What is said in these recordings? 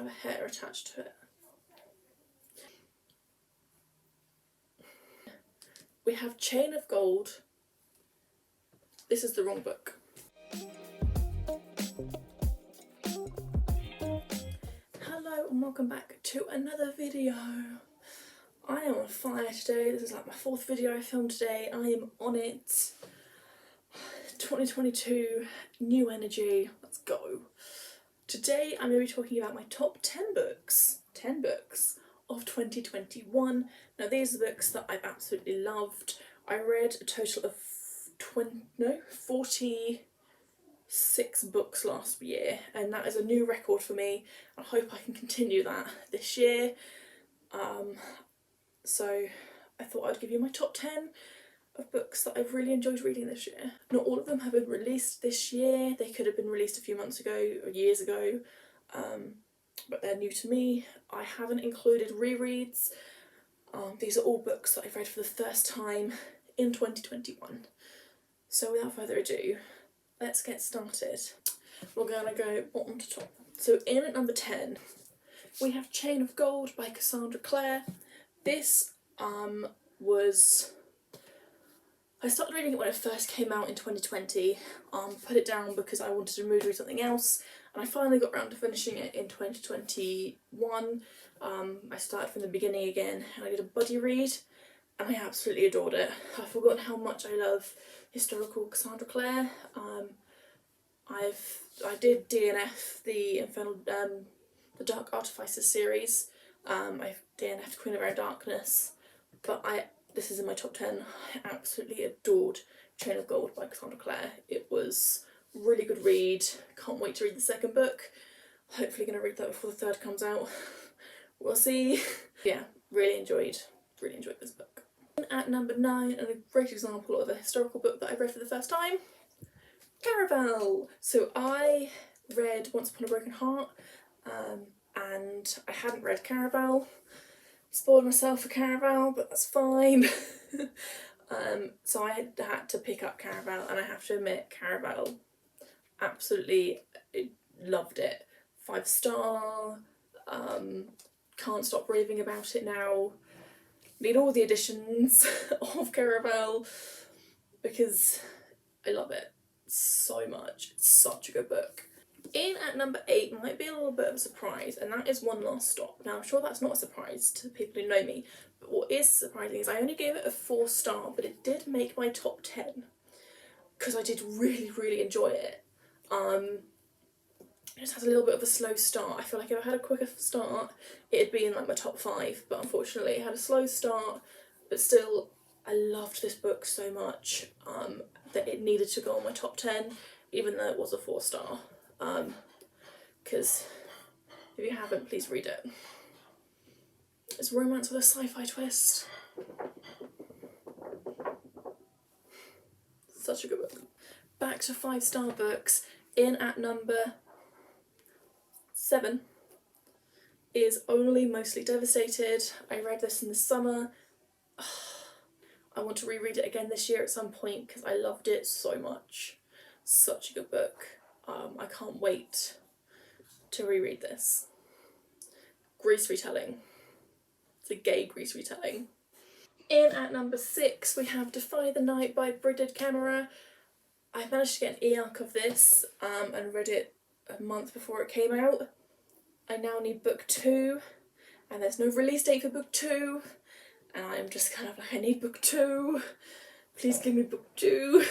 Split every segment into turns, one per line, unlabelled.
have a hair attached to it. We have Chain of Gold. This is the wrong book. Hello and welcome back to another video. I am on fire today. This is like my 4th video I filmed today. I am on it. 2022, new energy, let's go. Today I'm going to be talking about my top 10 books. 10 books of 2021. Now these are the books that I've absolutely loved. I read a total of 46 books last year, and that is a new record for me. I hope I can continue that this year. So I thought I'd give you my top 10 of books that I've really enjoyed reading this year. Not all of them have been released this year. They could have been released a few months ago or years ago, but they're new to me. I haven't included rereads. These are all books that I've read for the first time in 2021. So without further ado, let's get started. We're gonna go bottom to top. So in at number 10, we have Chain of Gold by Cassandra Clare. This I started reading it when it first came out in 2020, put it down because I wanted to read something else, and I finally got around to finishing it in 2021. I started from the beginning again, and I did a buddy read, and I absolutely adored it. I've forgotten how much I love historical Cassandra Clare. I did DNF the Infernal, the Dark Artificers series. I've DNF'd Queen of Our Darkness, but this is in my top 10. I absolutely adored Chain of Gold by Cassandra Clare. It was a really good read. Can't wait to read the second book. Hopefully going to read that before the third comes out. We'll see. Yeah, really enjoyed this book. At number 9, and a great example of a historical book that I read for the first time, Caraval. So I read Once Upon a Broken Heart, and I hadn't read Caraval. Spoiled myself for Caraval, but that's fine. So I had to pick up Caraval, and I have to admit, Caraval, absolutely loved it. 5-star, can't stop raving about it now. Need all the editions of Caraval because I love it so much. It's such a good book. In at number 8 might be a little bit of a surprise, and that is One Last Stop. Now I'm sure that's not a surprise to people who know me, but what is surprising is I only gave it a 4-star, but it did make my top 10 because I did really enjoy it. It just has a little bit of a slow start. I feel like if I had a quicker start, it'd be in like my top 5, but unfortunately it had a slow start, but still I loved this book so much that it needed to go on my top 10, even though it was a 4-star. Because if you haven't, please read it. It's romance with a sci-fi twist. Such a good book. Back to 5-star books. In at number 7 is Only Mostly Devastated. I read this in the summer. I want to reread it again this year at some point because I loved it so much. Such a good book. I can't wait to reread this. Grease retelling. It's a gay Grease retelling. In at number 6 we have Defy the Night by Brigid Camera. I managed to get an e-arc of this and read it a month before it came out. I now need book 2, and there's no release date for book 2, and I'm just kind of like, I need book 2. Please give me book 2.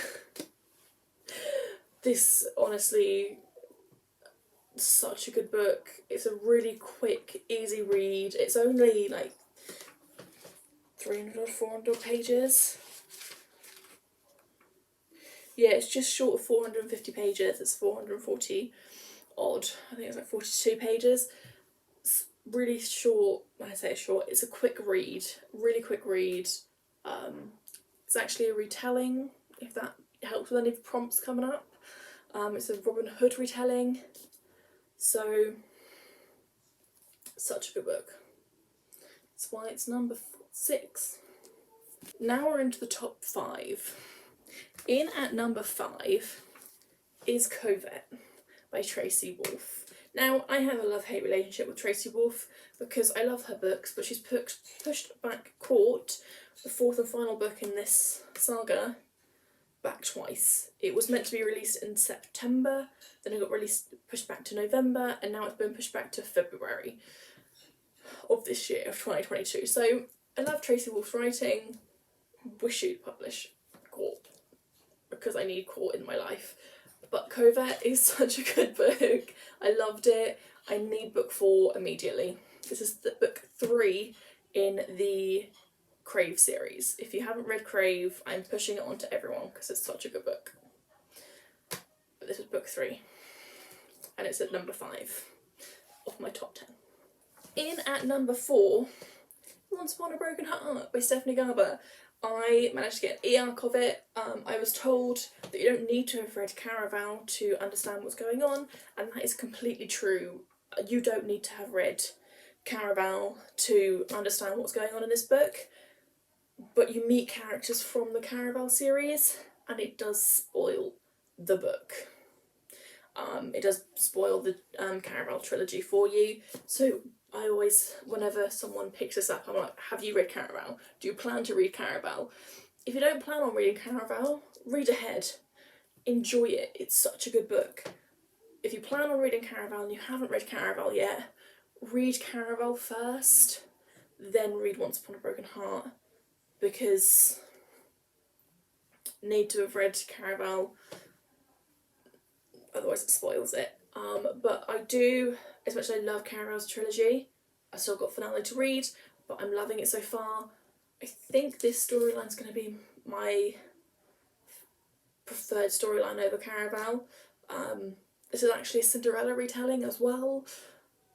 This, honestly, such a good book. It's a really quick, easy read. It's only like 300 or 400 pages. Yeah, it's just short of 450 pages. It's 440 odd. I think it's like 42 pages. It's really short. When I say short, it's a quick read. Really quick read. It's actually a retelling, if that helps with any prompts coming up. It's a Robin Hood retelling. So, such a good book. That's why it's number 6. Now we're into the top 5. In at number 5 is Covet by Tracy Wolff. Now, I have a love-hate relationship with Tracy Wolff because I love her books, but she's pushed back Court, the fourth and final book in this saga, back twice. It was meant to be released in September, then it got pushed back to November, and now it's been pushed back to February of this year, of 2022. So I love Tracy Wolff's writing. Wish she'd publish Court, because I need Court in my life. But Covert is such a good book. I loved it. I need book 4 immediately. This is the book 3 in the Crave series. If you haven't read Crave, I'm pushing it on to everyone because it's such a good book. But this is book 3, and it's at number 5 of my top 10. In at number 4, Once Upon a Broken Heart by Stephanie Garber. I managed to get an e-arc of it. I was told that you don't need to have read Caraval to understand what's going on, and that is completely true. You don't need to have read Caraval to understand what's going on in this book, but you meet characters from the Caraval series, and it does spoil the book. It does spoil the Caraval trilogy for you, so I always, whenever someone picks this up, I'm like, have you read Caraval? Do you plan to read Caraval? If you don't plan on reading Caraval, read ahead. Enjoy it. It's such a good book. If you plan on reading Caraval and you haven't read Caraval yet, read Caraval first, then read Once Upon a Broken Heart, because you need to have read Caraval, otherwise it spoils it. But I do, as much as I love Caraval's trilogy, I've still got Finale to read, but I'm loving it so far. I think this storyline's going to be my preferred storyline over Caraval. This is actually a Cinderella retelling as well.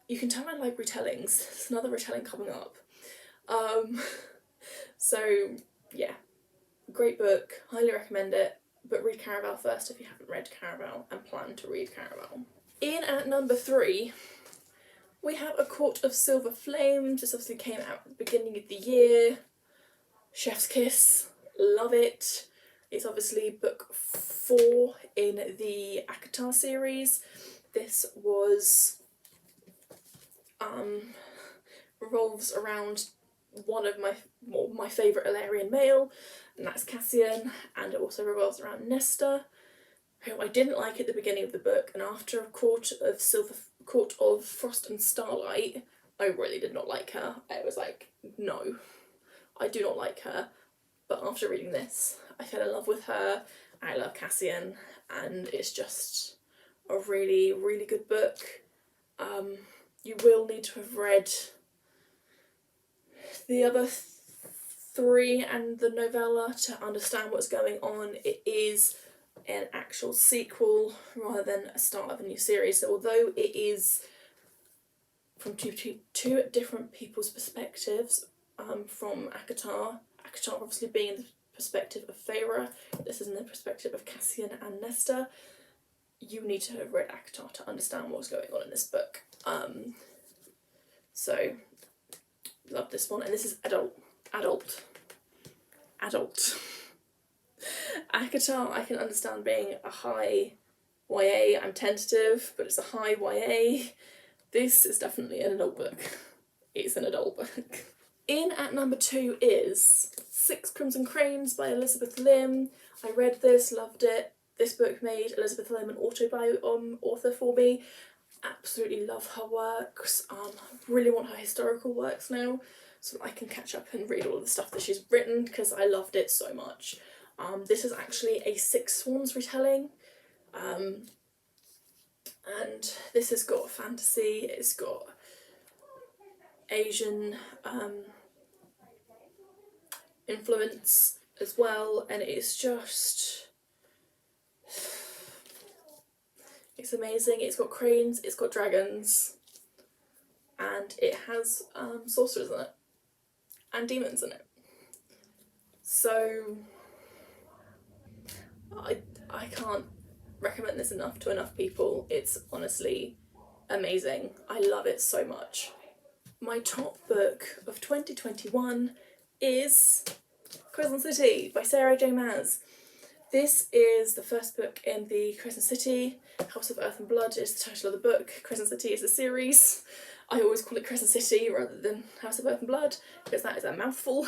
You can tell I like retellings. There's another retelling coming up. So, yeah. Great book. Highly recommend it. But read Caraval first if you haven't read Caraval and plan to read Caraval. In at number 3, we have A Court of Silver Flames. This obviously came out at the beginning of the year. Chef's Kiss. Love it. It's obviously book 4 in the ACOTAR series. This was revolves around one of my favourite Illyrian male, and that's Cassian, and it also revolves around Nesta, who I didn't like at the beginning of the book, and after Court of Frost and Starlight, I really did not like her. I was like, no, I do not like her. But after reading this, I fell in love with her. I love Cassian, and it's just a really, really good book. You will need to have read the other 3 and the novella to understand what's going on. It is an actual sequel rather than a start of a new series. So although it is from two different people's perspectives, from ACOTAR obviously being in the perspective of Feyre, this is in the perspective of Cassian and Nesta, you need to have read ACOTAR to understand what's going on in this book. So, love this one, and this is adult. ACOTAR I can understand being a high YA, I'm tentative, but it's a high YA. This is definitely an adult book. It's an adult book. In at number 2 is Six Crimson Cranes by Elizabeth Lim. I read this, loved it. This book made Elizabeth Lim an author for me. Absolutely love her works. I really want her historical works now, so that I can catch up and read all of the stuff that she's written, because I loved it so much. This is actually a Six Swans retelling, and this has got fantasy, it's got Asian influence as well, and it's just, it's amazing. It's got cranes, it's got dragons, and it has sorcerers in it, and demons in it. So I can't recommend this enough to enough people. It's honestly amazing. I love it so much. My top book of 2021 is Quizlet City by Sarah J. Maas. This is the first book in the Crescent City. House of Earth and Blood is the title of the book. Crescent City is a series. I always call it Crescent City rather than House of Earth and Blood because that is a mouthful.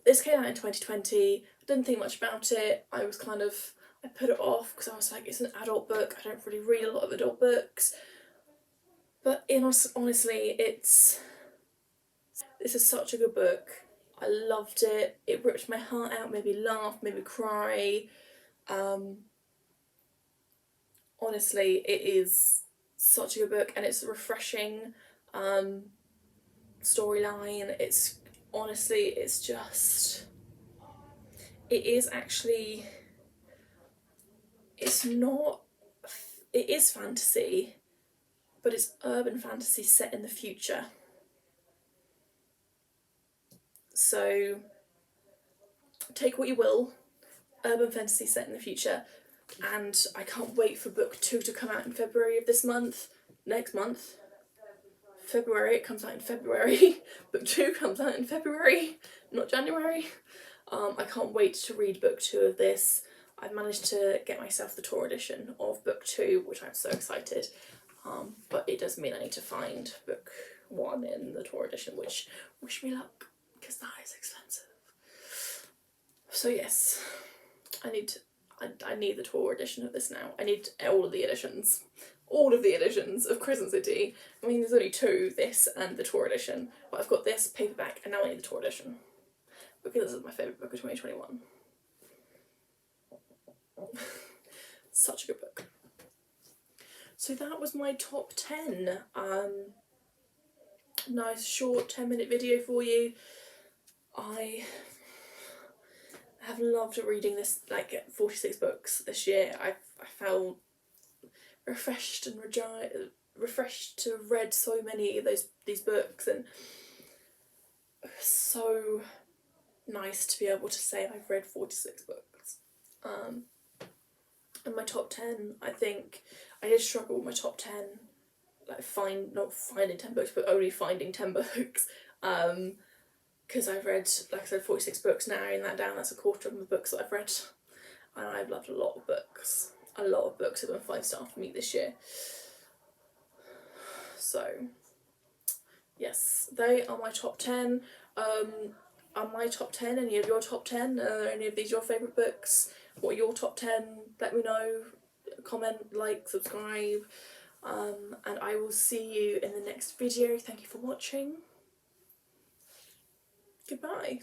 This came out in 2020. I didn't think much about it. I put it off because I was like, it's an adult book. I don't really read a lot of adult books. But honestly, this is such a good book. I loved it. It ripped my heart out, made me laugh, made me cry. Honestly, it is such a good book, and it's a refreshing storyline. It's it is fantasy, but it's urban fantasy set in the future. So take what you will, urban fantasy set in the future, and I can't wait for book 2 to come out in February of this month. Next month. February, it comes out in February. Book 2 comes out in February, not January. I can't wait to read book 2 of this. I've managed to get myself the Tor edition of book 2, which I'm so excited. But it does mean I need to find book 1 in the Tor edition, which, wish me luck, because that is expensive. So yes, I need the Tor edition of this now. I need all of the editions. All of the editions of Crescent City. I mean, there's only 2, this and the Tor edition, but I've got this paperback and now I need the Tor edition. Because this is my favourite book of 2021. Such a good book. So that was my top 10. Nice short 10-minute video for you. I have loved reading this, like 46 books this year. I felt refreshed and refreshed to have read so many of these books, and so nice to be able to say I've read 46 books. And my top 10, I think I did struggle with my top 10, like not finding 10 books, but only finding 10 books. Because I've read, like I said, 46 books. Narrowing that down, that's a quarter of the books that I've read. And I've loved a lot of books. A lot of books have been 5-star for me this year. So, yes, they are my top 10. Are my top 10 any of your top 10? Are any of these your favourite books? What are your top 10? Let me know. Comment, like, subscribe. And I will see you in the next video. Thank you for watching. Goodbye.